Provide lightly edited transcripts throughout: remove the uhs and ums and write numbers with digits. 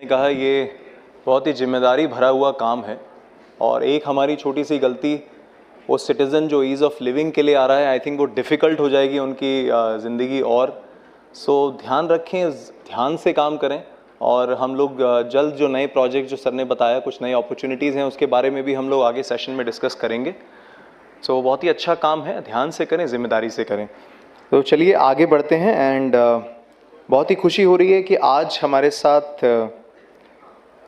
कहा ये बहुत ही जिम्मेदारी भरा हुआ काम है और एक हमारी छोटी सी गलती वो सिटीज़न जो ईज़ ऑफ लिविंग के लिए आ रहा है, आई थिंक वो डिफ़िकल्ट हो जाएगी उनकी ज़िंदगी। और सो ध्यान रखें, ध्यान से काम करें और हम लोग जल्द जो नए प्रोजेक्ट जो सर ने बताया, कुछ नई अपॉर्चुनिटीज़ हैं, उसके बारे में भी हम लोग आगे सेशन में डिस्कस करेंगे। सो बहुत ही अच्छा काम है, ध्यान से करें, जिम्मेदारी से करें। तो चलिए आगे बढ़ते हैं। एंड बहुत ही खुशी हो रही है कि आज हमारे साथ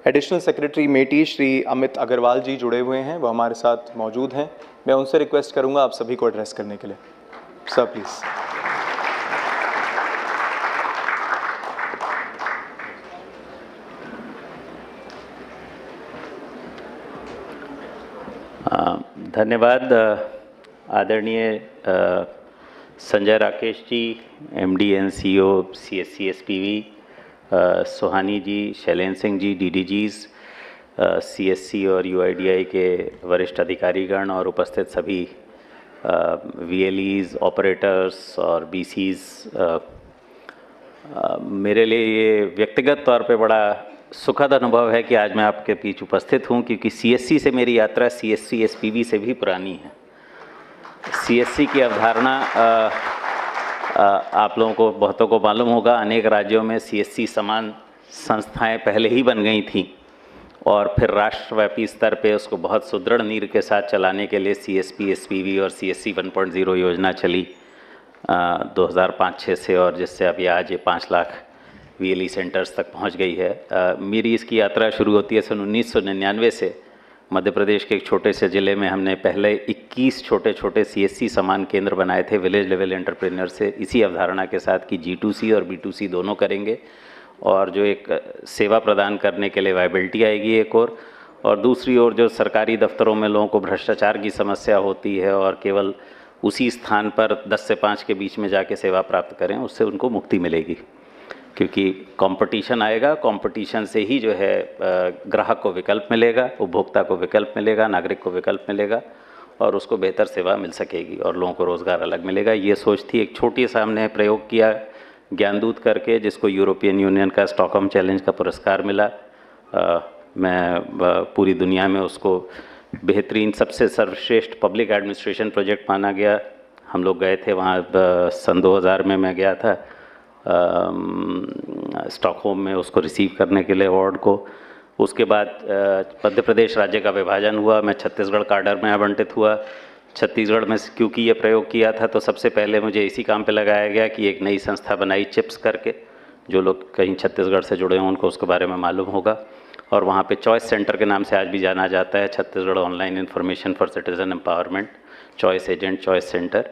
एडिशनल सेक्रेटरी मेटी श्री अमित अग्रवाल जी जुड़े हुए हैं, वो हमारे साथ मौजूद हैं। मैं उनसे रिक्वेस्ट करूंगा आप सभी को एड्रेस करने के लिए। Sir please. धन्यवाद आदरणीय Sanjay Rakesh ji, MD and CEO CSC SPV, Suhani ji, Shailendra Singh ji, DDGs, CSC और यूआईडीआई के वरिष्ठ अधिकारीगण और उपस्थित सभी वीएलईज, ऑपरेटर्स और बीसीज। मेरे लिए ये व्यक्तिगत तौर पे बड़ा सुखद अनुभव है कि आज मैं आपके बीच उपस्थित हूँ, क्योंकि सीएससी से मेरी यात्रा सीएससी एसपीवी से भी पुरानी है। सीएससी की अवधारणा आप लोगों को, बहुतों को मालूम होगा, अनेक राज्यों में सीएससी समान संस्थाएं पहले ही बन गई थीं और फिर राष्ट्रव्यापी स्तर पे उसको बहुत सुदृढ़ नींव के साथ चलाने के लिए सीएसपी, एसपीवी और सीएससी 1.0 योजना चली 2005-06 से, और जिससे अभी आज ये 5 लाख वीएलई सेंटर्स तक पहुंच गई है। मेरी इसकी यात्रा शुरू होती है सन 1999 से। मध्य प्रदेश के एक छोटे से ज़िले में हमने पहले 21 छोटे छोटे सीएससी समान केंद्र बनाए थे विलेज लेवल एंटरप्रेन्योर से, इसी अवधारणा के साथ कि G2C और B2C दोनों करेंगे, और जो एक सेवा प्रदान करने के लिए वायबिलिटी आएगी एक और दूसरी ओर जो सरकारी दफ्तरों में लोगों को भ्रष्टाचार की समस्या होती है और केवल उसी स्थान पर 10 से 5 के बीच में जाके सेवा प्राप्त करें, उससे उनको मुक्ति मिलेगी। क्योंकि कंपटीशन आएगा, कंपटीशन से ही जो है ग्राहक को विकल्प मिलेगा, उपभोक्ता को विकल्प मिलेगा, नागरिक को विकल्प मिलेगा और उसको बेहतर सेवा मिल सकेगी और लोगों को रोज़गार अलग मिलेगा। ये सोच थी। एक छोटी सा हमने प्रयोग किया ज्ञानदूत करके, जिसको यूरोपियन यूनियन का स्टॉकहोम चैलेंज का पुरस्कार मिला। मैं पूरी दुनिया में उसको बेहतरीन, सबसे सर्वश्रेष्ठ पब्लिक एडमिनिस्ट्रेशन प्रोजेक्ट माना गया। हम लोग गए थे वहाँ, सन 2000 में मैं गया था स्टॉकहोम में उसको रिसीव करने के लिए अवार्ड को। उसके बाद मध्य प्रदेश राज्य का विभाजन हुआ, मैं छत्तीसगढ़ काडर में आवंटित हुआ। छत्तीसगढ़ में क्योंकि ये प्रयोग किया था तो सबसे पहले मुझे इसी काम पे लगाया गया कि एक नई संस्था बनाई चिप्स करके। जो लोग कहीं छत्तीसगढ़ से जुड़े हों उनको उसके बारे में मालूम होगा, और वहाँ पे चॉइस सेंटर के नाम से आज भी जाना जाता है, Chhattisgarh online information for citizen empowerment, choice agent, choice centre.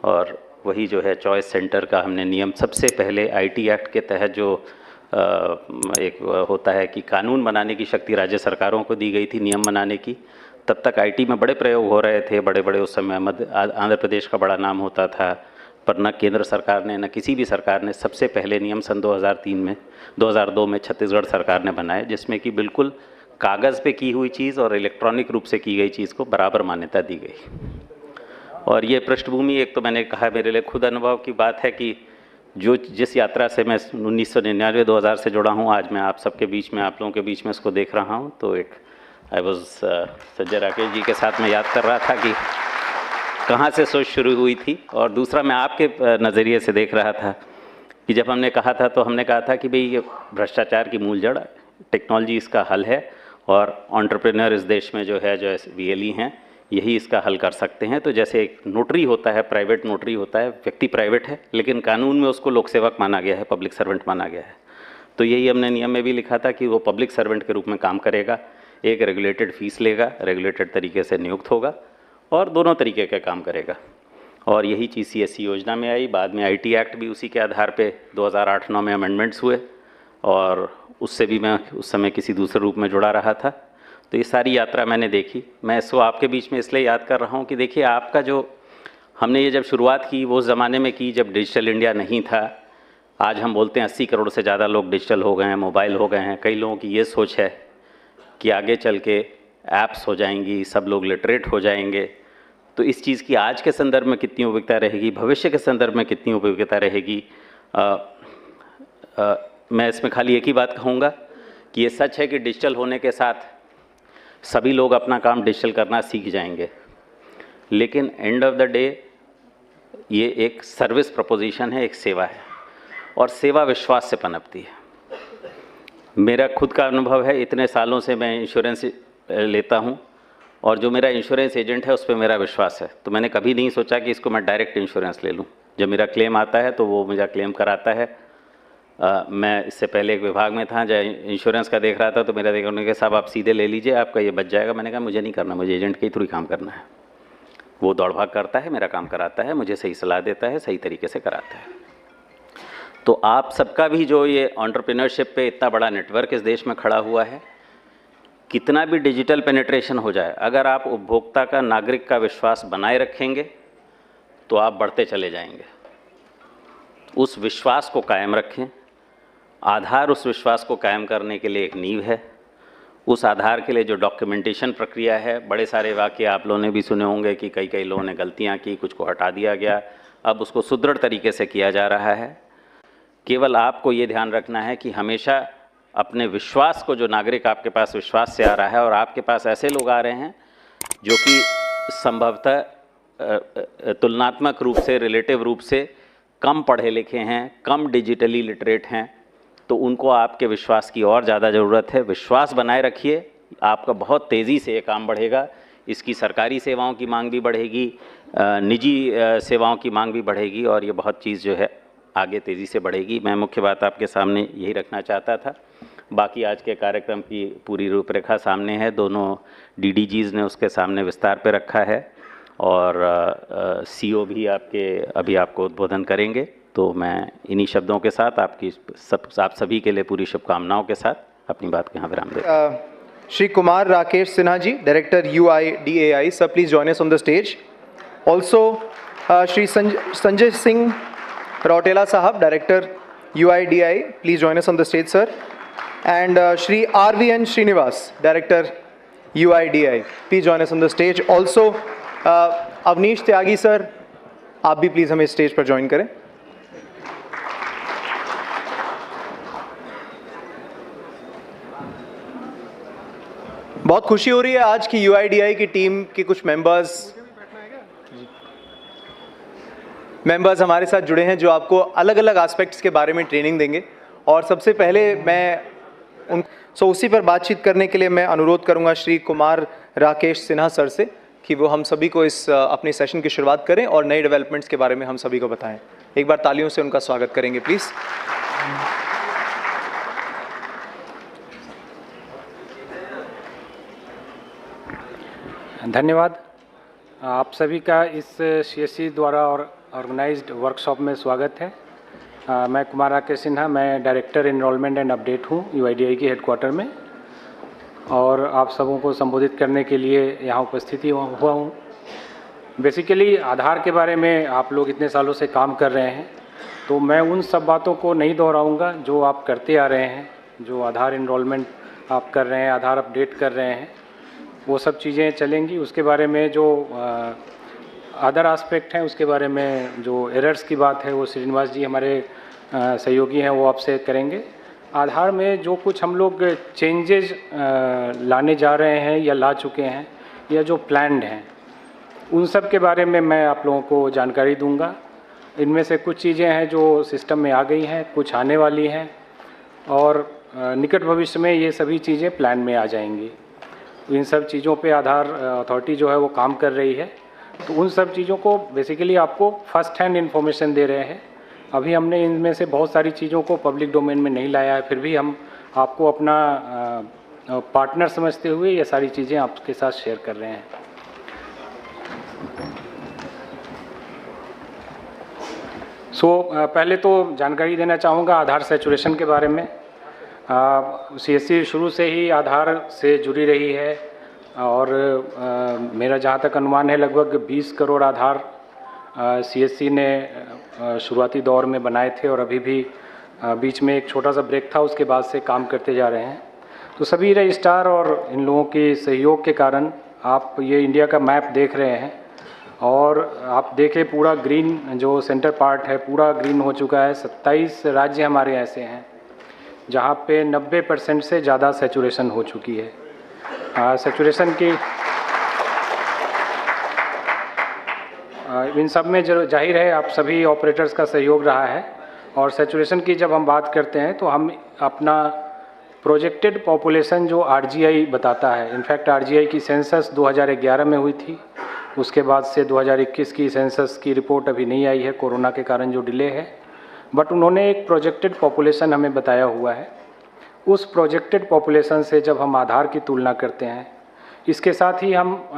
और वही जो है चॉइस सेंटर का हमने नियम सबसे पहले आईटी एक्ट के तहत जो एक होता है कि कानून बनाने की शक्ति राज्य सरकारों को दी गई थी नियम बनाने की। तब तक आईटी में बड़े प्रयोग हो रहे थे, बड़े बड़े। उस समय आंध्र प्रदेश का बड़ा नाम होता था, पर न केंद्र सरकार ने न किसी भी सरकार ने सबसे पहले नियम सन 2002 में छत्तीसगढ़ सरकार ने बनाए, जिसमें कि बिल्कुल कागज़ पे की हुई चीज़ और इलेक्ट्रॉनिक रूप से की गई चीज़ को बराबर मान्यता दी गई। और ये पृष्ठभूमि, एक तो मैंने कहा मेरे लिए खुद अनुभव की बात है कि जिस यात्रा से मैं 1999-2000 से जुड़ा हूँ, आज मैं आप सबके बीच में, आप लोगों के बीच में इसको देख रहा हूँ। तो एक आई वॉज संजय राकेश जी के साथ मैं याद कर रहा था कि कहाँ से सोच शुरू हुई थी, और दूसरा मैं आपके नज़रिए से देख रहा था कि जब हमने कहा था तो हमने कहा था कि भाई ये भ्रष्टाचार की मूल जड़ टेक्नोलॉजी इसका हल है, और एंटरप्रेन्योर इस देश में जो वीएलई हैं यही इसका हल कर सकते हैं। तो जैसे एक नोटरी होता है, प्राइवेट नोटरी होता है, व्यक्ति प्राइवेट है लेकिन कानून में उसको लोक सेवक माना गया है, पब्लिक सर्वेंट माना गया है। तो यही हमने नियम में भी लिखा था कि वो पब्लिक सर्वेंट के रूप में काम करेगा, एक रेगुलेटेड फीस लेगा, रेगुलेटेड तरीके से नियुक्त होगा और दोनों तरीके का काम करेगा। और यही चीज़ सीएससी योजना में आई। बाद में आईटी एक्ट भी उसी के आधार पे 2008-09 में अमेंडमेंट्स हुए, और उससे भी मैं उस समय किसी दूसरे रूप में जुड़ा रहा था। तो ये सारी यात्रा मैंने देखी। मैं इसको आपके बीच में इसलिए याद कर रहा हूँ कि देखिए, आपका जो हमने ये जब शुरुआत की वो ज़माने में की जब डिजिटल इंडिया नहीं था। आज हम बोलते हैं 80 करोड़ से ज़्यादा लोग डिजिटल हो गए हैं, मोबाइल हो गए हैं। कई लोगों की ये सोच है कि आगे चल के ऐप्स हो जाएंगी, सब लोग लिटरेट हो जाएंगे। तो इस चीज़ की आज के संदर्भ में कितनी उपयोगिता रहेगी, भविष्य के संदर्भ में कितनी उपयोगिता रहेगी, मैं इसमें खाली एक ही बात कहूँगा कि ये सच है कि डिजिटल होने के साथ सभी लोग अपना काम डिजिटल करना सीख जाएंगे, लेकिन एंड ऑफ द डे ये एक सर्विस प्रपोजिशन है, एक सेवा है, और सेवा विश्वास से पनपती है। मेरा खुद का अनुभव है, इतने सालों से मैं इंश्योरेंस लेता हूँ और जो मेरा इंश्योरेंस एजेंट है उस पर मेरा विश्वास है, तो मैंने कभी नहीं सोचा कि इसको मैं डायरेक्ट इंश्योरेंस ले लूँ। जब मेरा क्लेम आता है तो वो मेरा क्लेम कराता है। मैं इससे पहले एक विभाग में था, जब इंश्योरेंस का देख रहा था तो मेरा देखने के साहब आप सीधे ले लीजिए, आपका ये बच जाएगा। मैंने कहा मुझे नहीं करना, मुझे एजेंट के ही थ्रू काम करना है। वो दौड़ भाग करता है, मेरा काम कराता है, मुझे सही सलाह देता है, सही तरीके से कराता है। तो आप सबका भी जो ये एंटरप्रेन्योरशिप पे इतना बड़ा नेटवर्क इस देश में खड़ा हुआ है, कितना भी डिजिटल पेनिट्रेशन हो जाए, अगर आप उपभोक्ता का, नागरिक का विश्वास बनाए रखेंगे तो आप बढ़ते चले जाएंगे। उस विश्वास को कायम रखें। आधार उस विश्वास को कायम करने के लिए एक नींव है। उस आधार के लिए जो डॉक्यूमेंटेशन प्रक्रिया है, बड़े सारे वाक़ये आप लोगों ने भी सुने होंगे कि कई लोगों ने गलतियां की, कुछ को हटा दिया गया, अब उसको सुदृढ़ तरीके से किया जा रहा है। केवल आपको ये ध्यान रखना है कि हमेशा अपने विश्वास को, जो नागरिक आपके पास विश्वास से आ रहा है, और आपके पास ऐसे लोग आ रहे हैं जो कि संभवतः तुलनात्मक रूप से, रिलेटिव रूप से कम पढ़े लिखे हैं, कम डिजिटली लिटरेट हैं, तो उनको आपके विश्वास की और ज़्यादा ज़रूरत है। विश्वास बनाए रखिए, आपका बहुत तेज़ी से ये काम बढ़ेगा। इसकी सरकारी सेवाओं की मांग भी बढ़ेगी, निजी सेवाओं की मांग भी बढ़ेगी, और ये बहुत चीज़ जो है आगे तेज़ी से बढ़ेगी। मैं मुख्य बात आपके सामने यही रखना चाहता था। बाकी आज के कार्यक्रम की पूरी रूपरेखा सामने है, दोनों डीडीजीज़ ने उसके सामने विस्तार पे रखा है, और सीओ भी अभी आपको उद्बोधन करेंगे। तो मैं इन्हीं शब्दों के साथ आप सभी के लिए पूरी शुभकामनाओं के साथ अपनी बात को यहाँ विराम देता हूँ। Shri Kumar Rakesh Sinha ji, director UIDAI, sir please join us on the stage. Also Shri Sanjay Singh Rautela साहब, director UIDAI, please join us on the stage sir. And Shri RVN Srinivas, director UIDAI, please join us on the stage. Also Avnish Tyagi sir, आप भी please हमें stage पर join करें। बहुत खुशी हो रही है आज की UIDAI की टीम के कुछ मेंबर्स हमारे साथ जुड़े हैं जो आपको अलग अलग एस्पेक्ट्स के बारे में ट्रेनिंग देंगे। और सबसे पहले मैं उसी पर बातचीत करने के लिए मैं अनुरोध करूंगा श्री कुमार राकेश सिन्हा सर से कि वो हम सभी को इस अपने सेशन की शुरुआत करें और नए डेवलपमेंट्स के बारे में हम सभी को बताएं। एक बार तालियों से उनका स्वागत करेंगे प्लीज़। धन्यवाद। आप सभी का इस CSC द्वारा और ऑर्गेनाइज्ड वर्कशॉप में स्वागत है। मैं कुमार राकेश सिन्हा, मैं डायरेक्टर एनरोलमेंट एंड अपडेट हूँ UIDAI के हेडक्वार्टर में, और आप सबों को संबोधित करने के लिए यहाँ उपस्थित हुआ हूँ। बेसिकली आधार के बारे में आप लोग इतने सालों से काम कर रहे हैं, तो मैं उन सब बातों को नहीं दोहराऊँगा जो आप करते आ रहे हैं। जो आधार एनरोलमेंट आप कर रहे हैं, आधार अपडेट कर रहे हैं, वो सब चीज़ें चलेंगी। उसके बारे में जो अदर एस्पेक्ट हैं, उसके बारे में जो एरर्स की बात है, वो श्रीनिवास जी हमारे सहयोगी हैं, वो आपसे करेंगे। आधार में जो कुछ हम लोग चेंजेस लाने जा रहे हैं या ला चुके हैं, या जो प्लान्ड हैं, उन सब के बारे में मैं आप लोगों को जानकारी दूंगा। इनमें से कुछ चीज़ें हैं जो सिस्टम में आ गई हैं, कुछ आने वाली हैं, और निकट भविष्य में ये सभी चीज़ें प्लान में आ जाएंगी। इन सब चीज़ों पे आधार अथॉरिटी जो है वो काम कर रही है। तो उन सब चीज़ों को बेसिकली आपको फर्स्ट हैंड इन्फॉर्मेशन दे रहे हैं। अभी हमने इनमें से बहुत सारी चीज़ों को पब्लिक डोमेन में नहीं लाया है, फिर भी हम आपको अपना पार्टनर समझते हुए ये सारी चीज़ें आपके साथ शेयर कर रहे हैं। पहले तो जानकारी देना चाहूँगा आधार सैचुरेशन के बारे में। CSC शुरू से ही आधार से जुड़ी रही है, और मेरा जहाँ तक अनुमान है लगभग 20 करोड़ आधार CSC ने शुरुआती दौर में बनाए थे, और अभी भी बीच में एक छोटा सा ब्रेक था, उसके बाद से काम करते जा रहे हैं। तो सभी रजिस्ट्रार और इन लोगों के सहयोग के कारण आप ये इंडिया का मैप देख रहे हैं, और आप देखें पूरा ग्रीन जो सेंटर पार्ट है पूरा ग्रीन हो चुका है। 27 राज्य हमारे ऐसे हैं जहाँ पे 90% से ज़्यादा सैचुरेशन हो चुकी है। सैचुरेशन की इन सब में जो जाहिर है आप सभी ऑपरेटर्स का सहयोग रहा है। और सैचुरेशन की जब हम बात करते हैं तो हम अपना प्रोजेक्टेड पॉपुलेशन जो आरजीआई बताता है, इनफैक्ट आरजीआई की सेंसस 2011 में हुई थी, उसके बाद से 2021 की सेंसस की रिपोर्ट अभी नहीं आई है कोरोना के कारण जो डिले है, बट उन्होंने एक प्रोजेक्टेड पॉपुलेशन हमें बताया हुआ है। उस प्रोजेक्टेड पॉपुलेशन से जब हम आधार की तुलना करते हैं, इसके साथ ही हम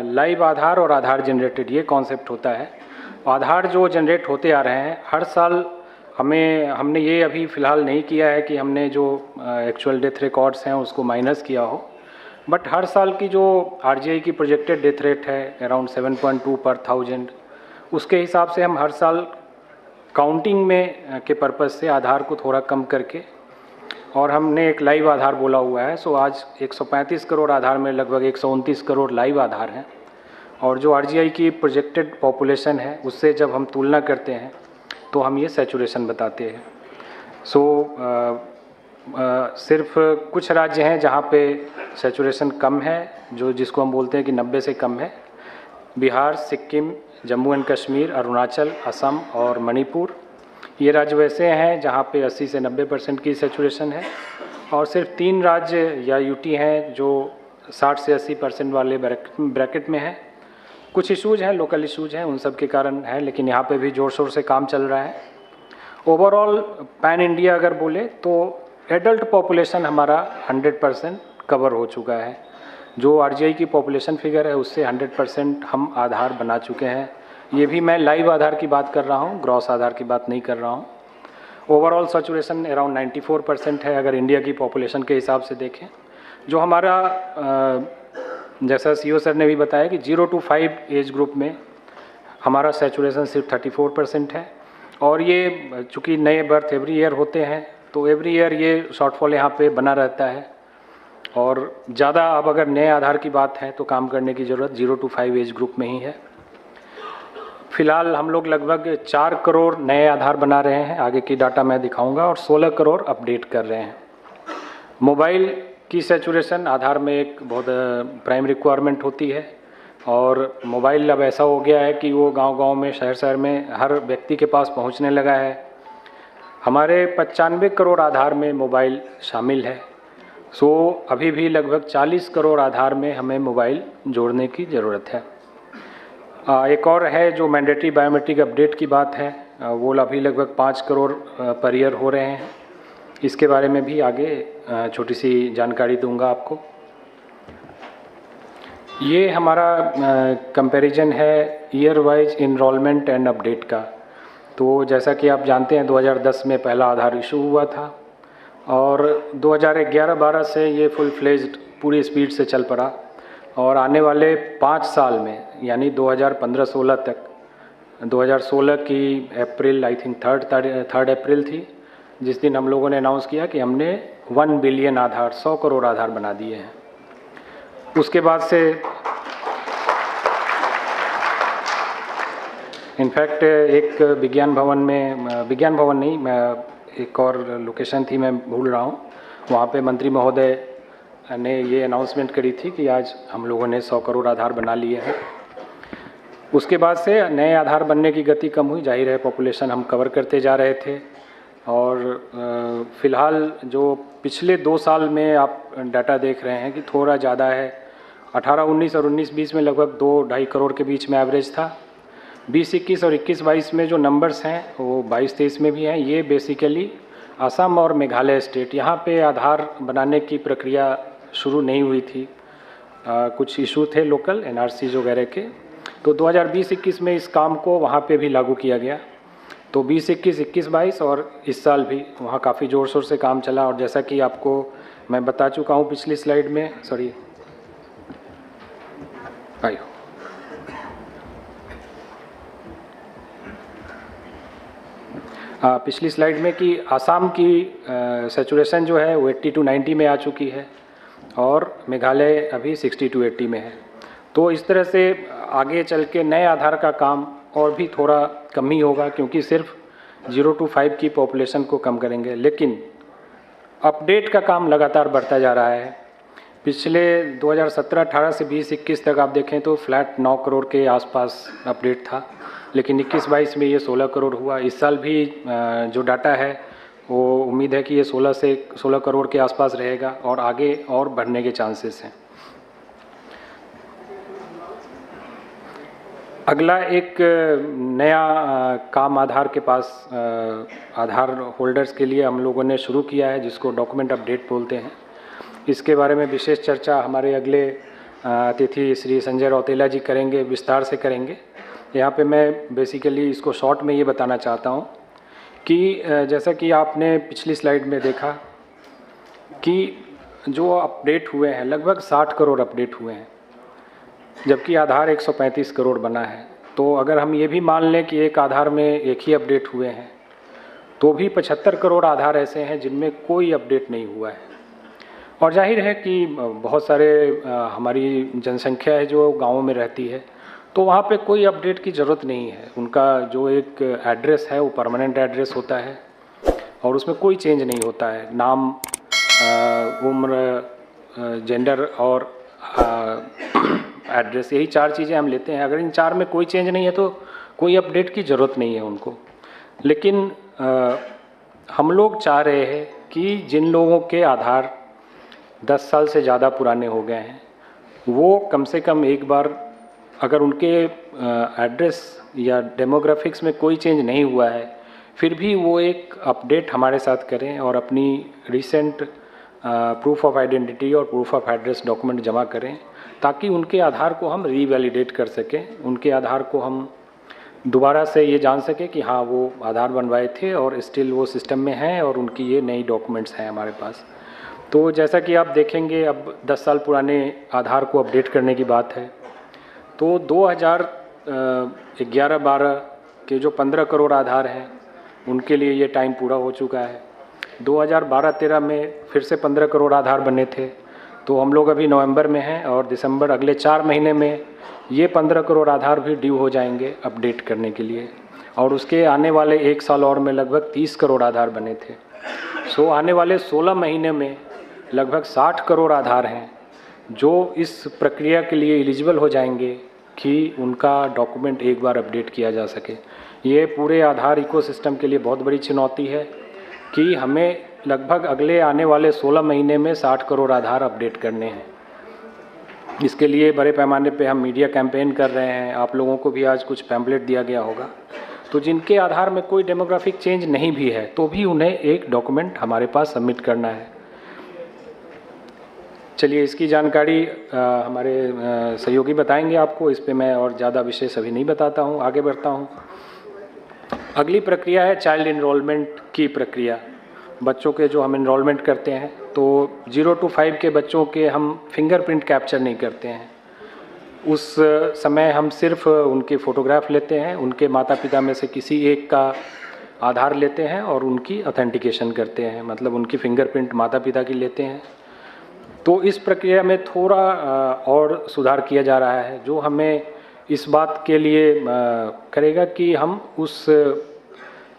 लाइव आधार और आधार जनरेटेड ये कॉन्सेप्ट होता है। आधार जो जनरेट होते आ रहे हैं हर साल हमने ये अभी फ़िलहाल नहीं किया है कि हमने जो एक्चुअल डेथ रिकॉर्ड्स हैं उसको माइनस किया हो, बट हर साल की जो आरजीआई की प्रोजेक्टेड डेथ रेट है अराउंड 7.2 पर 1000, उसके हिसाब से हम हर साल काउंटिंग में के पर्पज़ से आधार को थोड़ा कम करके, और हमने एक लाइव आधार बोला हुआ है। सो आज 135 करोड़ आधार में लगभग 129 करोड़ लाइव आधार हैं, और जो आरजीआई की प्रोजेक्टेड पॉपुलेशन है उससे जब हम तुलना करते हैं तो हम ये सैचुरेशन बताते हैं। सिर्फ कुछ राज्य हैं जहाँ पे सैचुरेशन कम है, जिसको हम बोलते हैं कि 90 से कम है। बिहार, सिक्किम, जम्मू एंड कश्मीर, अरुणाचल, असम और मणिपुर, ये राज्य वैसे हैं जहाँ पे 80 से 90% की सैचुरेशन है। और सिर्फ 3 राज्य या यूटी हैं जो 60 से 80% वाले ब्रैकेट में हैं। कुछ इशूज़ हैं, लोकल इशूज़ हैं, उन सब के कारण है, लेकिन यहाँ पे भी ज़ोर शोर से काम चल रहा है। ओवरऑल पैन इंडिया अगर बोले तो एडल्ट पॉपुलेशन हमारा 100% कवर हो चुका है। जो आरजीआई की पॉपुलेशन फिगर है उससे 100% हम आधार बना चुके हैं। ये भी मैं लाइव आधार की बात कर रहा हूँ, ग्रॉस आधार की बात नहीं कर रहा हूँ। ओवरऑल सैचुरेशन अराउंड 94% है अगर इंडिया की पॉपुलेशन के हिसाब से देखें। जो हमारा जैसा सीओ सर ने भी बताया कि 0 to 5 एज ग्रुप में हमारा सैचुरेशन सिर्फ 34% है। और ये चूँकि नए बर्थ एवरी ईयर होते हैं तो एवरी ईयर ये शॉर्टफॉल यहाँ पे बना रहता है। और ज़्यादा अब अगर नए आधार की बात है तो काम करने की ज़रूरत 0 to 5 एज ग्रुप में ही है। फ़िलहाल हम लोग लगभग 4 करोड़ नए आधार बना रहे हैं, आगे की डाटा मैं दिखाऊंगा, और 16 करोड़ अपडेट कर रहे हैं। मोबाइल की सैचुरेशन आधार में एक बहुत प्राइम रिक्वायरमेंट होती है, और मोबाइल अब ऐसा हो गया है कि वो गांव-गांव में, शहर-शहर में हर व्यक्ति के पास पहुंचने लगा है। हमारे 95 करोड़ आधार में मोबाइल शामिल है। सो अभी भी लगभग 40 करोड़ आधार में हमें मोबाइल जोड़ने की ज़रूरत है। एक और है जो मैंडेटरी बायोमेट्रिक अपडेट की बात है, वो अभी लगभग 5 करोड़ पर ईयर हो रहे हैं। इसके बारे में भी आगे छोटी सी जानकारी दूंगा आपको। ये हमारा कंपैरिजन है year wise enrolment and update का। तो जैसा कि आप जानते हैं 2010 में पहला आधार इशू हुआ था, और 2011-12 से ये फुल फ्लेज्ड पूरी स्पीड से चल पड़ा, और आने वाले 5 साल में यानी 2015-16 तक, 2016 की अप्रैल आई थिंक 3 अप्रैल थी जिस दिन हम लोगों ने अनाउंस किया कि हमने 1 बिलियन आधार, 100 करोड़ आधार बना दिए हैं। उसके बाद से इनफैक्ट एक विज्ञान भवन नहीं, एक और लोकेशन थी मैं भूल रहा हूँ, वहाँ पे मंत्री महोदय ने ये अनाउंसमेंट करी थी कि आज हम लोगों ने 100 करोड़ आधार बना लिए हैं। उसके बाद से नए आधार बनने की गति कम हुई, जाहिर है पॉपुलेशन हम कवर करते जा रहे थे। और फ़िलहाल जो पिछले 2 साल में आप डाटा देख रहे हैं कि थोड़ा ज़्यादा है। 18-19 और 19-20 में लगभग 2-2.5 करोड़ के बीच में एवरेज था। 20-21 और 21-22 में जो नंबर्स हैं वो 22-23 में भी हैं। ये बेसिकली असम और मेघालय स्टेट, यहाँ पे आधार बनाने की प्रक्रिया शुरू नहीं हुई थी। कुछ इशू थे लोकल एनआरसीज वगैरह के, तो 2020-21 में इस काम को वहाँ पे भी लागू किया गया। तो 20-21, 21-22 और इस साल भी वहाँ काफ़ी ज़ोर शोर से काम चला। और जैसा कि आपको मैं बता चुका हूँ पिछली स्लाइड में, पिछली स्लाइड में कि आसाम की सैचुरेशन जो है वो 80 to 90 में आ चुकी है, और मेघालय अभी 60 to 80 में है। तो इस तरह से आगे चल के नए आधार का काम और भी थोड़ा कम ही होगा, क्योंकि सिर्फ 0 to 5 की पॉपुलेशन को कम करेंगे। लेकिन अपडेट का काम लगातार बढ़ता जा रहा है। पिछले 2017-18 से 20-21 तक आप देखें तो फ्लैट 9 करोड़ के आसपास अपडेट था, लेकिन 21-22 में ये 16 करोड़ हुआ। इस साल भी जो डाटा है वो उम्मीद है कि ये 16 करोड़ के आसपास रहेगा और आगे और बढ़ने के चांसेस हैं। अगला एक नया काम आधार के पास आधार होल्डर्स के लिए हम लोगों ने शुरू किया है, जिसको डॉक्यूमेंट अपडेट बोलते हैं। इसके बारे में विशेष चर्चा हमारे अगले अतिथि श्री संजय रौतेला जी करेंगे, विस्तार से करेंगे। यहाँ पे मैं बेसिकली इसको शॉर्ट में ये बताना चाहता हूँ कि जैसा कि आपने पिछली स्लाइड में देखा कि जो अपडेट हुए हैं लगभग 60 करोड़ अपडेट हुए हैं, जबकि आधार 135 करोड़ बना है। तो अगर हम ये भी मान लें कि एक आधार में एक ही अपडेट हुए हैं, तो भी 75 करोड़ आधार ऐसे हैं जिनमें कोई अपडेट नहीं हुआ है। और जाहिर है कि बहुत सारे हमारी जनसंख्या है जो गाँवों में रहती है, तो वहाँ पे कोई अपडेट की ज़रूरत नहीं है। उनका जो एक एड्रेस है वो परमानेंट एड्रेस होता है और उसमें कोई चेंज नहीं होता है। नाम, उम्र, जेंडर और एड्रेस, यही 4 चीज़ें हम लेते हैं। अगर इन 4 में कोई चेंज नहीं है तो कोई अपडेट की ज़रूरत नहीं है उनको। लेकिन हम लोग चाह रहे हैं कि जिन लोगों के आधार 10 साल से ज़्यादा पुराने हो गए हैं, वो कम से कम एक बार, अगर उनके एड्रेस या डेमोग्राफिक्स में कोई चेंज नहीं हुआ है, फिर भी वो एक अपडेट हमारे साथ करें और अपनी रिसेंट प्रूफ ऑफ आइडेंटिटी और प्रूफ ऑफ एड्रेस डॉक्यूमेंट जमा करें, ताकि उनके आधार को हम रीवैलिडेट कर सकें, उनके आधार को हम दोबारा से ये जान सकें कि हाँ वो आधार बनवाए थे और स्टिल वो सिस्टम में हैं और उनकी ये नई डॉक्यूमेंट्स हैं हमारे पास। तो जैसा कि आप देखेंगे, अब 10 साल पुराने आधार को अपडेट करने की बात है, तो 2011-12 के जो 15 करोड़ आधार हैं उनके लिए ये टाइम पूरा हो चुका है। 2012-13 में फिर से 15 करोड़ आधार बने थे, तो हम लोग अभी नवंबर में हैं और दिसंबर अगले 4 महीने में ये 15 करोड़ आधार भी ड्यू हो जाएंगे अपडेट करने के लिए। और उसके आने वाले 1 साल और में लगभग 30 करोड़ आधार बने थे। सो आने वाले 16 महीने में लगभग 60 करोड़ आधार हैं जो इस प्रक्रिया के लिए एलिजिबल हो जाएंगे कि उनका डॉक्यूमेंट एक बार अपडेट किया जा सके। ये पूरे आधार इकोसिस्टम के लिए बहुत बड़ी चुनौती है कि हमें लगभग अगले आने वाले 16 महीने में 60 करोड़ आधार अपडेट करने हैं। इसके लिए बड़े पैमाने पे हम मीडिया कैंपेन कर रहे हैं। आप लोगों को भी आज कुछ पैम्पलेट दिया गया होगा। तो जिनके आधार में कोई डेमोग्राफिक चेंज नहीं भी है, तो भी उन्हें एक डॉक्यूमेंट हमारे पास सबमिट करना है। चलिए, इसकी जानकारी हमारे सहयोगी बताएंगे आपको। इस पे मैं और ज़्यादा विशेष अभी नहीं बताता हूँ, आगे बढ़ता हूँ। अगली प्रक्रिया है चाइल्ड इनरोलमेंट की प्रक्रिया। बच्चों के जो हम इनरोलमेंट करते हैं, तो 0 to 5 के बच्चों के हम फिंगरप्रिंट कैप्चर नहीं करते हैं। उस समय हम सिर्फ उनके फ़ोटोग्राफ लेते हैं, उनके माता पिता में से किसी एक का आधार लेते हैं और उनकी ऑथेंटिकेशन करते हैं, मतलब उनकी फिंगरप्रिंट माता पिता की लेते हैं। तो इस प्रक्रिया में थोड़ा और सुधार किया जा रहा है, जो हमें इस बात के लिए करेगा कि हम उस,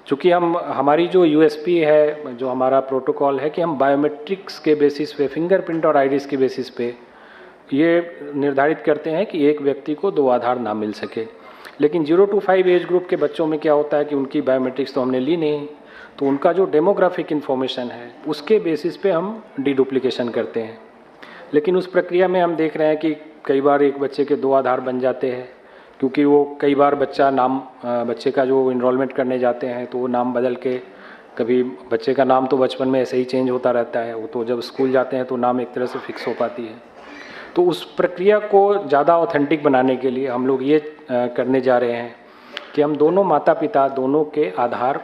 चूँकि हमारी जो यूएसपी है, जो हमारा प्रोटोकॉल है कि हम बायोमेट्रिक्स के बेसिस पे, फिंगरप्रिंट और आइरिस के बेसिस पे ये निर्धारित करते हैं कि एक व्यक्ति को 2 आधार ना मिल सके। लेकिन 0 to 5 एज ग्रुप के बच्चों में क्या होता है कि उनकी बायोमेट्रिक्स तो हमने ली नहीं, तो उनका जो डेमोग्राफिक इन्फॉर्मेशन है उसके बेसिस पे हम डीडुप्लिकेशन करते हैं। लेकिन उस प्रक्रिया में हम देख रहे हैं कि कई बार एक बच्चे के 2 आधार बन जाते हैं, क्योंकि वो कई बार बच्चे का जो इनरोलमेंट करने जाते हैं तो वो नाम बदल के, कभी बच्चे का नाम तो बचपन में ऐसे ही चेंज होता रहता है, वो तो जब स्कूल जाते हैं तो नाम एक तरह से फिक्स हो पाती है। तो उस प्रक्रिया को ज़्यादा ऑथेंटिक बनाने के लिए हम लोग ये करने जा रहे हैं कि हम दोनों माता पिता दोनों के आधार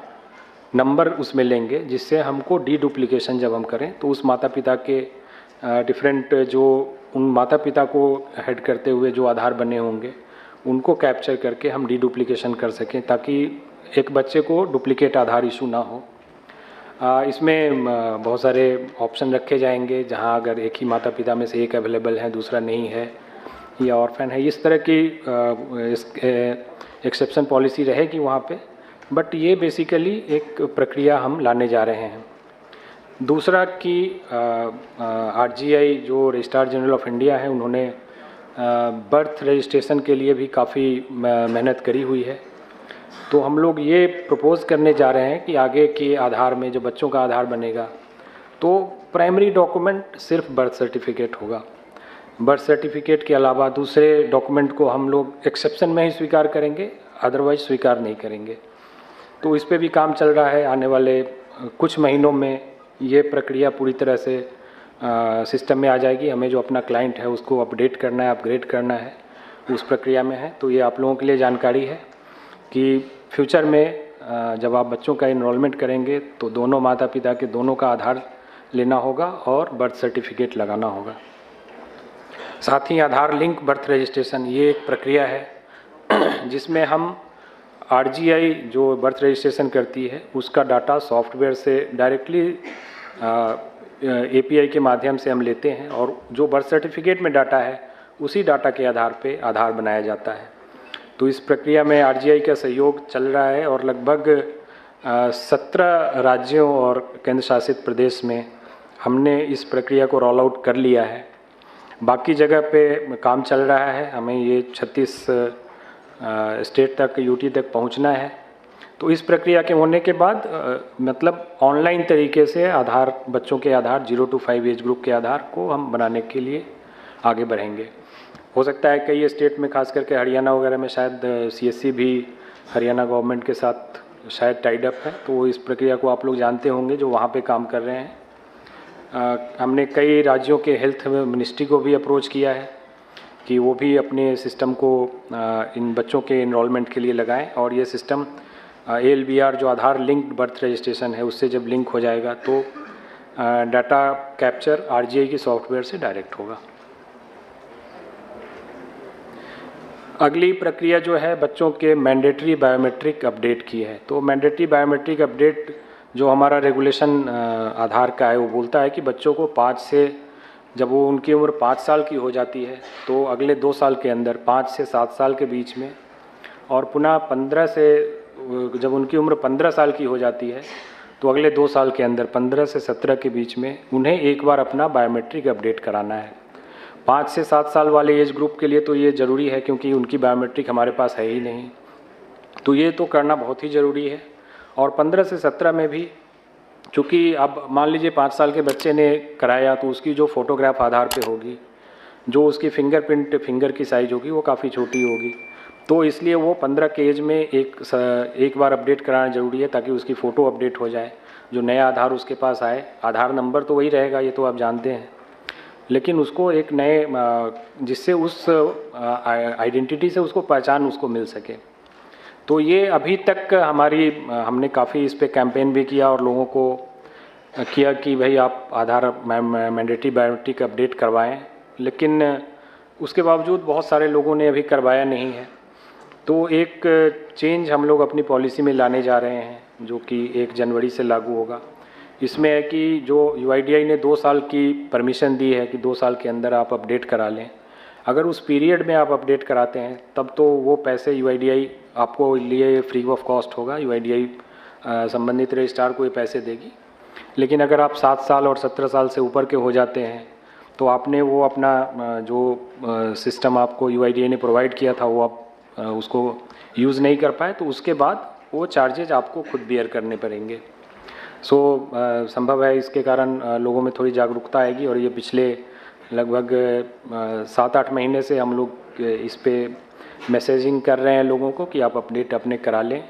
नंबर उसमें लेंगे, जिससे हमको डीडुप्लिकेशन जब हम करें तो उस माता पिता के डिफरेंट, जो उन माता पिता को हेड करते हुए जो आधार बने होंगे उनको कैप्चर करके हम डीडुप्लिकेशन कर सकें, ताकि एक बच्चे को डुप्लीकेट आधार इशू ना हो। इसमें बहुत सारे ऑप्शन रखे जाएंगे, जहां अगर एक ही माता पिता में से एक अवेलेबल है, दूसरा नहीं है या ऑर्फन है, इस तरह की एक्सेप्शन पॉलिसी रहेगी वहाँ पे। बट ये बेसिकली एक प्रक्रिया हम लाने जा रहे हैं। दूसरा कि आरजीआई जो रजिस्ट्रार जनरल ऑफ इंडिया है, उन्होंने बर्थ रजिस्ट्रेशन के लिए भी काफ़ी मेहनत करी हुई है। तो हम लोग ये प्रपोज़ करने जा रहे हैं कि आगे के आधार में जो बच्चों का आधार बनेगा तो प्राइमरी डॉक्यूमेंट सिर्फ बर्थ सर्टिफिकेट होगा। बर्थ सर्टिफिकेट के अलावा दूसरे डॉक्यूमेंट को हम लोग एक्सेप्शन में ही स्वीकार करेंगे, अदरवाइज स्वीकार नहीं करेंगे। तो इस पे भी काम चल रहा है। आने वाले कुछ महीनों में ये प्रक्रिया पूरी तरह से सिस्टम में आ जाएगी। हमें जो अपना क्लाइंट है उसको अपडेट करना है, अपग्रेड करना है, उस प्रक्रिया में है। तो ये आप लोगों के लिए जानकारी है कि फ्यूचर में जब आप बच्चों का इनरोलमेंट करेंगे तो दोनों माता पिता के दोनों का आधार लेना होगा और बर्थ सर्टिफिकेट लगाना होगा। साथ ही आधार लिंक बर्थ रजिस्ट्रेशन ये एक प्रक्रिया है जिसमें हम आरजीआई जो बर्थ रजिस्ट्रेशन करती है उसका डाटा सॉफ्टवेयर से डायरेक्टली एपीआई के माध्यम से हम लेते हैं और जो बर्थ सर्टिफिकेट में डाटा है उसी डाटा के आधार पे आधार बनाया जाता है। तो इस प्रक्रिया में आरजीआई का सहयोग चल रहा है और लगभग 17 राज्यों और केंद्र शासित प्रदेश में हमने इस प्रक्रिया को रोल आउट कर लिया है। बाकी जगह पे काम चल रहा है। हमें ये 36 स्टेट तक, यूटी तक पहुंचना है। तो इस प्रक्रिया के होने के बाद मतलब ऑनलाइन तरीके से आधार, बच्चों के आधार 0 to 5 एज ग्रुप के आधार को हम बनाने के लिए आगे बढ़ेंगे। हो सकता है कई स्टेट में, खास करके हरियाणा वगैरह में शायद सीएससी भी हरियाणा गवर्नमेंट के साथ शायद टाइड अप है, तो इस प्रक्रिया को आप लोग जानते होंगे जो वहाँ पे काम कर रहे हैं। हमने कई राज्यों के हेल्थ मिनिस्ट्री को भी अप्रोच किया है कि वो भी अपने सिस्टम को इन बच्चों के इनरोलमेंट के लिए लगाएं और ये सिस्टम ALBR जो आधार लिंक्ड बर्थ रजिस्ट्रेशन है उससे जब लिंक हो जाएगा तो डाटा कैप्चर आरजीआई की सॉफ्टवेयर से डायरेक्ट होगा। अगली प्रक्रिया जो है बच्चों के मैंडेटरी बायोमेट्रिक अपडेट की है। तो मैंडेटरी बायोमेट्रिक अपडेट जो हमारा रेगुलेशन आधार का है वो बोलता है कि बच्चों को 5 से, जब वो उनकी उम्र 5 साल की हो जाती है तो अगले 2 साल के अंदर 5 से 7 साल के बीच में, और पुनः 15 से, जब उनकी उम्र 15 साल की हो जाती है तो अगले 2 साल के अंदर 15 से 17 के बीच में उन्हें एक बार अपना बायोमेट्रिक अपडेट कराना है। 5 से 7 साल वाले एज ग्रुप के लिए तो ये ज़रूरी है क्योंकि उनकी बायोमेट्रिक हमारे पास है ही नहीं, तो ये तो करना बहुत ही ज़रूरी है। और 15 से 17 में भी, चूँकि अब मान लीजिए 5 साल के बच्चे ने कराया तो उसकी जो फ़ोटोग्राफ आधार पे होगी, जो उसकी फिंगरप्रिंट, फिंगर की साइज़ होगी वो काफ़ी छोटी होगी, तो इसलिए वो 15 के एज में एक बार अपडेट कराना ज़रूरी है ताकि उसकी फ़ोटो अपडेट हो जाए। जो नया आधार उसके पास आए, आधार नंबर तो वही रहेगा, ये तो आप जानते हैं, लेकिन उसको एक नए, जिससे उस आइडेंटिटी से उसको पहचान उसको मिल सके। तो ये अभी तक हमने काफ़ी इस पे कैंपेन भी किया और लोगों को किया कि भाई आप आधार मैंडेटरी बायोमेट्रिक अपडेट करवाएं, लेकिन उसके बावजूद बहुत सारे लोगों ने अभी करवाया नहीं है। तो एक चेंज हम लोग अपनी पॉलिसी में लाने जा रहे हैं जो कि 1 जनवरी से लागू होगा। इसमें है कि जो UIDAI ने 2 साल की परमिशन दी है कि 2 साल के अंदर आप अपडेट करा लें, अगर उस पीरियड में आप अपडेट कराते हैं तब तो वो पैसे UIDAI आपको लिए फ्री ऑफ कॉस्ट होगा। UIDAI संबंधित रजिस्ट्रार को ये पैसे देगी। लेकिन अगर आप 7 साल और 17 साल से ऊपर के हो जाते हैं तो आपने वो अपना जो सिस्टम आपको UIDAI ने प्रोवाइड किया था वो आप उसको यूज़ नहीं कर पाए, तो उसके बाद वो चार्जेज आपको खुद बियर करने पड़ेंगे। संभव है इसके कारण लोगों में थोड़ी जागरूकता आएगी और ये पिछले लगभग 7-8 महीने से हम लोग इस पे मैसेजिंग कर रहे हैं लोगों को कि आप अपडेट अपने करा लें।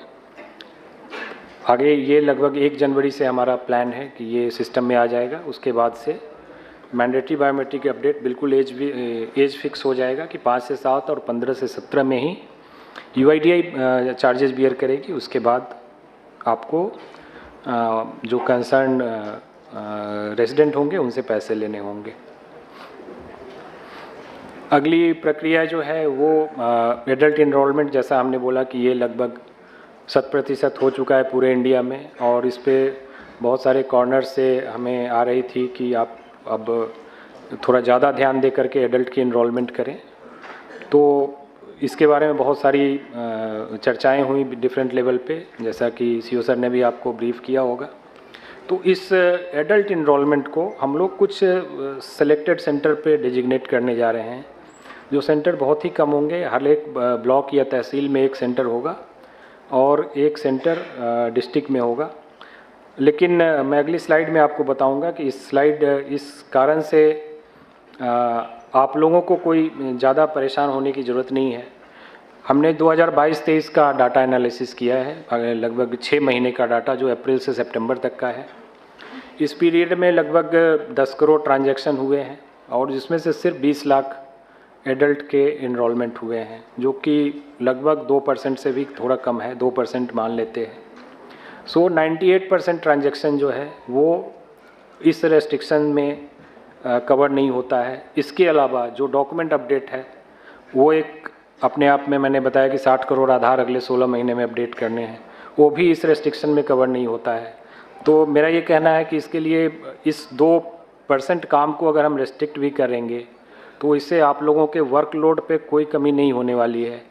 आगे ये लगभग 1 जनवरी से हमारा प्लान है कि ये सिस्टम में आ जाएगा। उसके बाद से मैंडेटरी बायोमेट्रिक अपडेट बिल्कुल एज फिक्स हो जाएगा कि 5 से 7 और 15 से 17 में ही UIDAI चार्जेस बियर करेगी। उसके बाद आपको जो कंसर्न रेजिडेंट होंगे उनसे पैसे लेने होंगे। अगली प्रक्रिया जो है वो एडल्ट इनरोलमेंट, जैसा हमने बोला कि ये लगभग 100% हो चुका है पूरे इंडिया में, और इस पे बहुत सारे कॉर्नर से हमें आ रही थी कि आप अब थोड़ा ज़्यादा ध्यान दे करके एडल्ट की इनरोलमेंट करें। तो इसके बारे में बहुत सारी चर्चाएं हुई डिफरेंट लेवल पे, जैसा कि CO सर ने भी आपको ब्रीफ किया होगा तो इस एडल्ट इनरोलमेंट को हम लोग कुछ सेलेक्टेड सेंटर पे डिजिग्नेट करने जा रहे हैं, जो सेंटर बहुत ही कम होंगे। हर एक ब्लॉक या तहसील में एक सेंटर होगा और एक सेंटर डिस्ट्रिक्ट में होगा। लेकिन मैं अगली स्लाइड में आपको बताऊंगा कि इस कारण से आप लोगों को कोई ज़्यादा परेशान होने की ज़रूरत नहीं है। हमने 2022-23 का डाटा एनालिसिस किया है, लगभग 6 महीने का डाटा जो अप्रैल से सितंबर तक का है। इस पीरियड में लगभग 10 करोड़ ट्रांजैक्शन हुए हैं और जिसमें से सिर्फ 20 लाख एडल्ट के इनरोलमेंट हुए हैं, जो कि लगभग 2% से भी थोड़ा कम है, 2% मान लेते हैं। सो 98% ट्रांजैक्शन जो है वो इस रेस्ट्रिक्शन में कवर नहीं होता है। इसके अलावा जो डॉक्यूमेंट अपडेट है वो एक अपने आप में मैंने बताया कि 60 करोड़ आधार अगले 16 महीने में अपडेट करने हैं, वो भी इस रेस्ट्रिक्शन में कवर नहीं होता है। तो मेरा ये कहना है कि इसके लिए इस 2% काम को अगर हम रेस्ट्रिक्ट भी करेंगे तो इससे आप लोगों के वर्कलोड पे कोई कमी नहीं होने वाली है।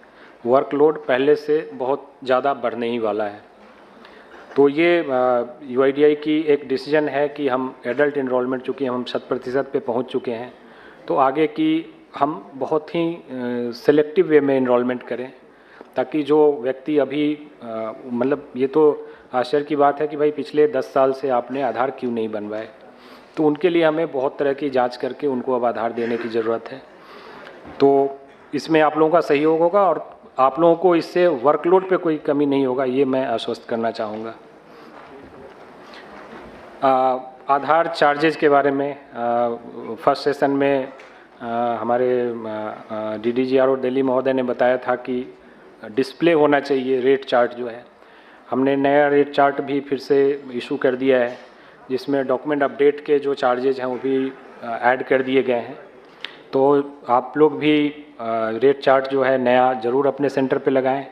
वर्कलोड पहले से बहुत ज़्यादा बढ़ने ही वाला है। तो ये UIDAI की एक डिसीजन है कि हम एडल्ट इनरोलमेंट, चूँकि हम 100% पे पहुँच चुके हैं, तो आगे की हम बहुत ही सेलेक्टिव वे में इनरोलमेंट करें, ताकि जो व्यक्ति अभी मतलब ये तो आश्चर्य की बात है कि भाई पिछले 10 साल से आपने आधार क्यों नहीं बनवाए, तो उनके लिए हमें बहुत तरह की जांच करके उनको अब आधार देने की ज़रूरत है। तो इसमें आप लोगों का सहयोग होगा और आप लोगों को इससे वर्कलोड पे कोई कमी नहीं होगा, ये मैं आश्वस्त करना चाहूँगा। आधार चार्जेज के बारे में फर्स्ट सेशन में हमारे DDGRO दिल्ली महोदय ने बताया था कि डिस्प्ले होना चाहिए रेट चार्ट जो है। हमने नया रेट चार्ट भी फिर से इशू कर दिया है, जिसमें डॉक्यूमेंट अपडेट के जो चार्जेज हैं वो भी ऐड कर दिए गए हैं। तो आप लोग भी रेट चार्ट जो है नया ज़रूर अपने सेंटर पे लगाएं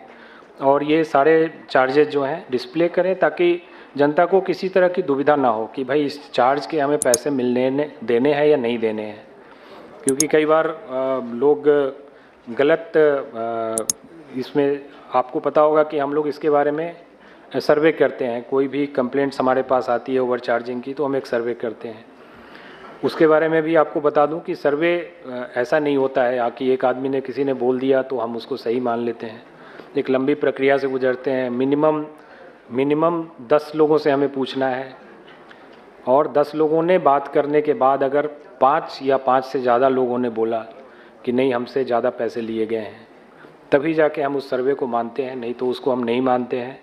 और ये सारे चार्जेज जो हैं डिस्प्ले करें, ताकि जनता को किसी तरह की दुविधा ना हो कि भाई इस चार्ज के हमें पैसे देने हैं या नहीं देने हैं। क्योंकि कई बार लोग गलत इसमें, आपको पता होगा कि हम लोग इसके बारे में सर्वे करते हैं। कोई भी कंप्लेंट्स हमारे पास आती है ओवर चार्जिंग की, तो हम एक सर्वे करते हैं। उसके बारे में भी आपको बता दूं कि सर्वे ऐसा नहीं होता है कि एक आदमी ने, किसी ने बोल दिया तो हम उसको सही मान लेते हैं। एक लंबी प्रक्रिया से गुजरते हैं। मिनिमम 10 लोगों से हमें पूछना है और 10 लोगों ने बात करने के बाद अगर 5 या 5 से ज़्यादा लोगों ने बोला कि नहीं हमसे ज़्यादा पैसे लिए गए हैं, तभी जाके हम उस सर्वे को मानते हैं, नहीं तो उसको हम नहीं मानते हैं।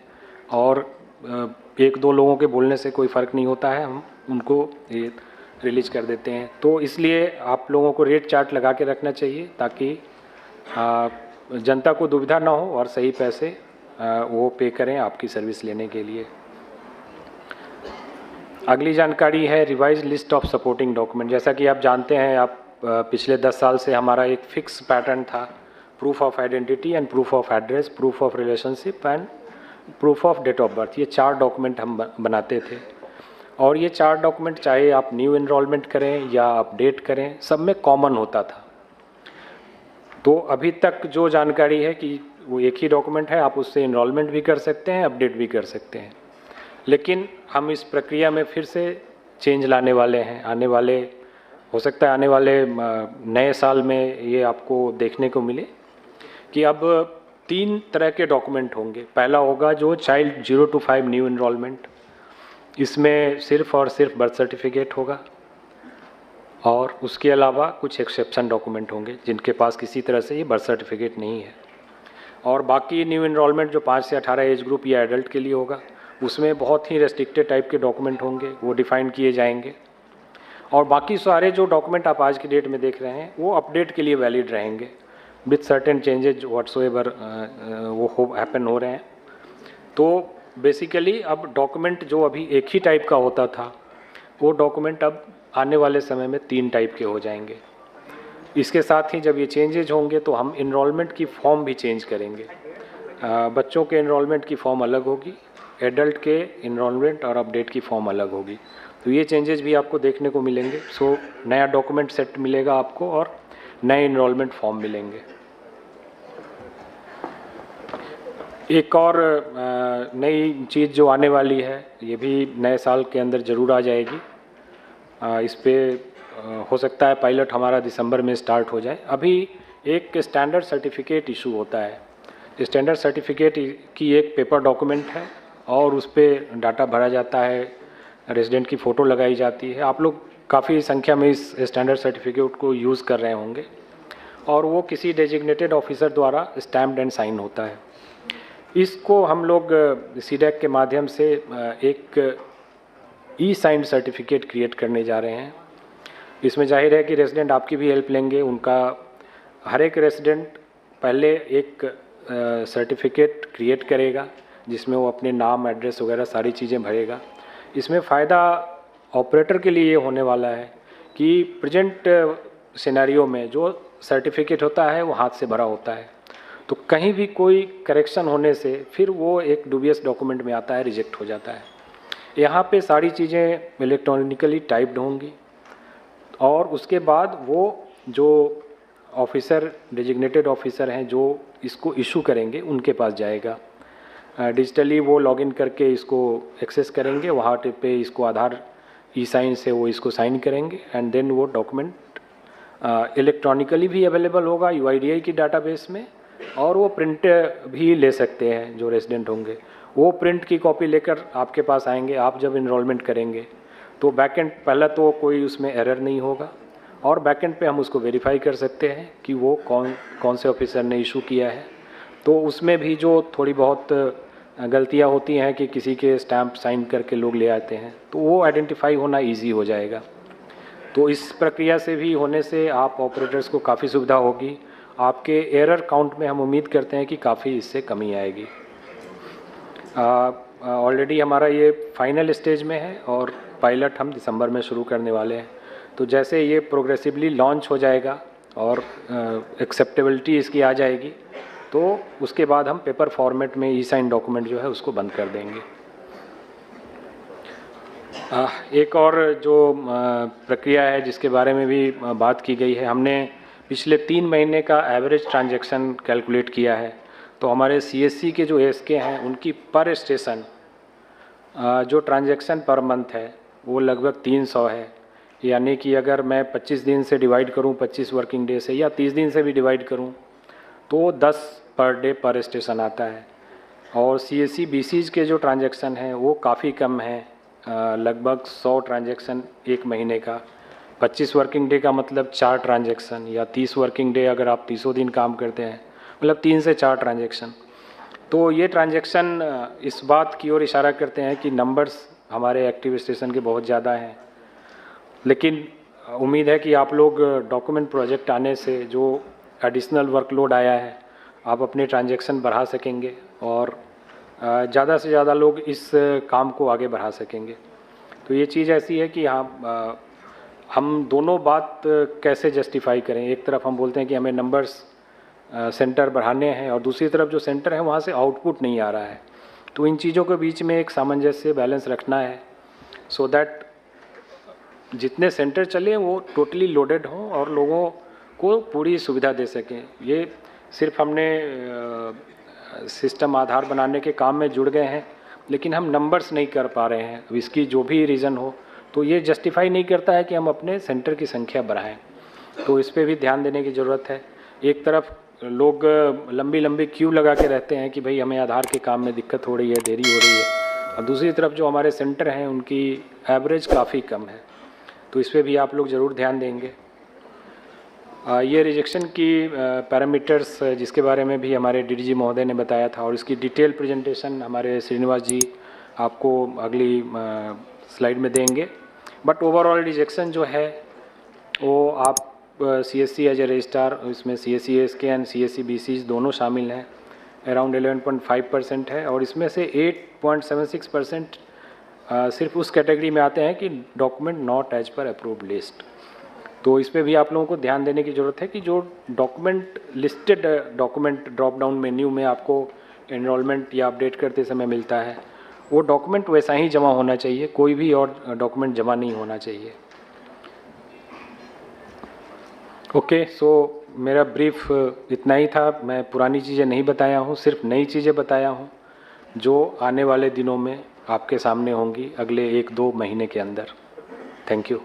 और 1-2 लोगों के बोलने से कोई फ़र्क नहीं होता है, हम उनको ये रिलीज कर देते हैं। तो इसलिए आप लोगों को रेट चार्ट लगा के रखना चाहिए, ताकि जनता को दुविधा ना हो और सही पैसे वो पे करें आपकी सर्विस लेने के लिए। अगली जानकारी है revise list of supporting document. जैसा कि आप जानते हैं, आप पिछले 10 साल से हमारा एक फिक्स पैटर्न था, proof of identity and proof of address, proof of relationship and proof of date of birth. ये 4 डॉक्यूमेंट हम बनाते थे और ये 4 डॉक्यूमेंट चाहे आप न्यू इनरोलमेंट करें या अपडेट करें, सब में कॉमन होता था। तो अभी तक जो जानकारी है कि वो एक ही डॉक्यूमेंट है, आप उससे इनरोलमेंट भी कर सकते हैं, अपडेट भी कर सकते हैं। लेकिन हम इस प्रक्रिया में फिर से चेंज लाने वाले हैं। हो सकता है आने वाले नए साल में ये आपको देखने को मिले कि अब 3 तरह के डॉक्यूमेंट होंगे। पहला होगा जो चाइल्ड 0 to 5 न्यू इनरोलमेंट, इसमें सिर्फ और सिर्फ बर्थ सर्टिफिकेट होगा और उसके अलावा कुछ एक्सेप्शन डॉक्यूमेंट होंगे जिनके पास किसी तरह से ये बर्थ सर्टिफिकेट नहीं है। और बाकी न्यू इनरोलमेंट जो 5 से 18 एज ग्रुप या एडल्ट के लिए होगा, उसमें बहुत ही रेस्ट्रिक्टेड टाइप के डॉक्यूमेंट होंगे, वो डिफाइन किए जाएंगे। और बाकी सारे जो डॉक्यूमेंट आप आज की डेट में देख रहे हैं वो अपडेट के लिए वैलिड रहेंगे विथ सर्टेन चेंजेज व्हाट्सोएवर वो हैपन हो रहे हैं। तो बेसिकली अब डॉक्यूमेंट जो अभी एक ही टाइप का होता था, वो डॉक्यूमेंट अब आने वाले समय में 3 टाइप के हो जाएंगे। इसके साथ ही जब ये चेंजेज होंगे तो हम इनरोलमेंट की फॉर्म भी चेंज करेंगे। बच्चों के इनरोलमेंट की फॉर्म अलग होगी, एडल्ट के इनरोलमेंट और अपडेट की फॉर्म अलग होगी। तो ये चेंजेस भी आपको देखने को मिलेंगे। सो नया डॉक्यूमेंट सेट मिलेगा आपको और नए इनरोलमेंट फॉर्म मिलेंगे। एक और नई चीज़ जो आने वाली है, ये भी नए साल के अंदर ज़रूर आ जाएगी। इस पे हो सकता है पायलट हमारा दिसंबर में स्टार्ट हो जाए। अभी एक स्टैंडर्ड सर्टिफिकेट इशू होता है। स्टैंडर्ड सर्टिफिकेट की एक पेपर डॉक्यूमेंट है और उस पर डाटा भरा जाता है, रेजिडेंट की फ़ोटो लगाई जाती है। आप लोग काफ़ी संख्या में इस स्टैंडर्ड सर्टिफिकेट को यूज़ कर रहे होंगे और वो किसी डेजिग्नेटेड ऑफिसर द्वारा स्टैम्प्ड एंड साइन होता है। इसको हम लोग सीडैक के माध्यम से एक ई साइंड सर्टिफिकेट क्रिएट करने जा रहे हैं। इसमें जाहिर है कि रेजिडेंट आपकी भी हेल्प लेंगे। उनका हर एक रेजिडेंट पहले एक सर्टिफिकेट क्रिएट करेगा जिसमें वो अपने नाम, एड्रेस वगैरह सारी चीज़ें भरेगा। इसमें फ़ायदा ऑपरेटर के लिए ये होने वाला है कि प्रेजेंट सिनेरियो में जो सर्टिफिकेट होता है वो हाथ से भरा होता है, तो कहीं भी कोई करेक्शन होने से फिर वो एक डूबियस डॉक्यूमेंट में आता है, रिजेक्ट हो जाता है। यहाँ पे सारी चीज़ें इलेक्ट्रॉनिकली टाइप्ड होंगी और उसके बाद वो जो ऑफिसर, डेजिग्नेटेड ऑफिसर हैं जो इसको इशू करेंगे, उनके पास जाएगा। डिजिटली वो लॉगिन करके इसको एक्सेस करेंगे, वहाँ पे इसको आधार ई साइन से वो इसको साइन करेंगे एंड देन वो डॉक्यूमेंट इलेक्ट्रॉनिकली भी अवेलेबल होगा UIDAI की डाटाबेस में, और वो प्रिंट भी ले सकते हैं जो रेजिडेंट होंगे। वो प्रिंट की कॉपी लेकर आपके पास आएंगे। आप जब इनरोलमेंट करेंगे तो बैकएंड पहला तो कोई उसमें एरर नहीं होगा और बैकएंड पे हम उसको वेरीफाई कर सकते हैं कि वो कौन से ऑफिसर ने इशू किया है। तो उसमें भी जो थोड़ी बहुत गलतियां होती हैं कि किसी के स्टैंप साइन करके लोग ले आते हैं, तो वो आइडेंटिफाई होना ईजी हो जाएगा। तो इस प्रक्रिया से भी होने से आप ऑपरेटर्स को काफ़ी सुविधा होगी। आपके एरर काउंट में हम उम्मीद करते हैं कि काफ़ी इससे कमी आएगी। ऑलरेडी हमारा ये फाइनल स्टेज में है और पायलट हम दिसंबर में शुरू करने वाले हैं। तो जैसे ये प्रोग्रेसिवली लॉन्च हो जाएगा और एक्सेप्टेबिलिटी इसकी आ जाएगी, तो उसके बाद हम पेपर फॉर्मेट में ई साइन डॉक्यूमेंट जो है उसको बंद कर देंगे। एक और जो प्रक्रिया है जिसके बारे में भी बात की गई है, हमने पिछले 3 महीने का एवरेज ट्रांजैक्शन कैलकुलेट किया है। तो हमारे CSC के जो ASK हैं उनकी पर स्टेशन जो ट्रांजैक्शन पर मंथ है वो लगभग 300 है। यानी कि अगर मैं 25 दिन से डिवाइड करूं, 25 वर्किंग डे से, या 30 दिन से भी डिवाइड करूं, तो 10 पर डे पर स्टेशन आता है। और CSC BCs के जो ट्रांजैक्शन हैं वो काफ़ी कम है, लगभग 100 ट्रांजैक्शन एक महीने का। 25 वर्किंग डे का मतलब 4 ट्रांजैक्शन, या 30 वर्किंग डे अगर आप 30 दिन काम करते हैं मतलब 3 से 4 ट्रांजैक्शन। तो ये ट्रांजैक्शन इस बात की ओर इशारा करते हैं कि नंबर्स हमारे एक्टिव स्टेशन के बहुत ज़्यादा हैं। लेकिन उम्मीद है कि आप लोग डॉक्यूमेंट प्रोजेक्ट आने से जो एडिशनल वर्कलोड आया है, आप अपने ट्रांजैक्शन बढ़ा सकेंगे और ज़्यादा से ज़्यादा लोग इस काम को आगे बढ़ा सकेंगे। तो ये चीज़ ऐसी है कि हम दोनों बात कैसे जस्टिफाई करें। एक तरफ हम बोलते हैं कि हमें नंबर्स सेंटर बढ़ाने हैं और दूसरी तरफ जो सेंटर है वहाँ से आउटपुट नहीं आ रहा है। तो इन चीज़ों के बीच में एक सामंजस्य, बैलेंस रखना है सो दैट जितने सेंटर चले वो टोटली लोडेड हों और लोगों को पूरी सुविधा दे सकें। ये सिर्फ हमने सिस्टम आधार बनाने के काम में जुड़ गए हैं, लेकिन हम नंबर्स नहीं कर पा रहे हैं। अब इसकी जो भी रीज़न हो, तो ये जस्टिफाई नहीं करता है कि हम अपने सेंटर की संख्या बढ़ाएं। तो इस पर भी ध्यान देने की ज़रूरत है। एक तरफ लोग लंबी लंबी क्यू लगा के रहते हैं कि भाई हमें आधार के काम में दिक्कत हो रही है, देरी हो रही है, और दूसरी तरफ जो हमारे सेंटर हैं उनकी एवरेज काफ़ी कम है। तो इस पर भी आप लोग ज़रूर ध्यान देंगे। ये रिजेक्शन की पैरामीटर्स जिसके बारे में भी हमारे DDG महोदय ने बताया था, और इसकी डिटेल प्रेजेंटेशन हमारे श्रीनिवास जी आपको अगली स्लाइड में देंगे। बट ओवरऑल रिजेक्शन जो है वो आप CSC एज ए रजिस्ट्रार, इसमें CSC ASK and CSC BCs दोनों शामिल हैं, अराउंड 11.5% है। और इसमें से 8.76% सिर्फ उस कैटेगरी में आते हैं कि document not as per approved list. तो इस पर भी आप लोगों को ध्यान देने की ज़रूरत है कि जो document listed document drop down menu में आपको एनरोलमेंट या अपडेट करते समय मिलता है, वो डॉक्यूमेंट वैसा ही जमा होना चाहिए, कोई भी और डॉक्यूमेंट जमा नहीं होना चाहिए। ओके, सो मेरा ब्रीफ इतना ही था। मैं पुरानी चीज़ें नहीं बताया हूँ, सिर्फ नई चीज़ें बताया हूँ जो आने वाले दिनों में आपके सामने होंगी अगले 1-2 महीने के अंदर। Thank you.